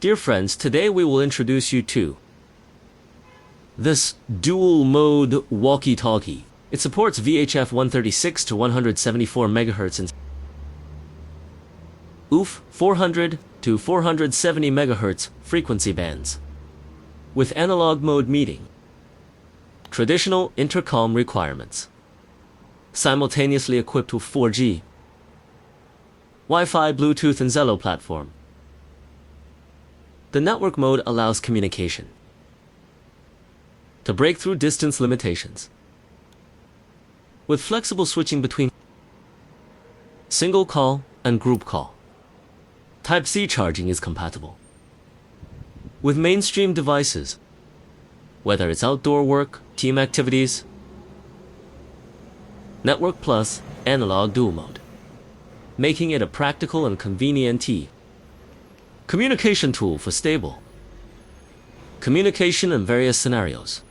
Dear friends, today we will introduce you to this dual-mode walkie-talkie. It supports VHF 136 to 174 MHz and UF 400 to 470 MHz frequency bands, with analog mode meeting traditional intercom requirements, simultaneously equipped with 4G, Wi-Fi, Bluetooth and Zello platform. The network mode allows communication to break through distance limitations, with flexible switching between single call and group call. Type-C charging is compatible with mainstream devices, whether it's outdoor work, team activities, Network Plus, analog dual mode, making it a practical and convenient communication tool for stable communication in various scenarios.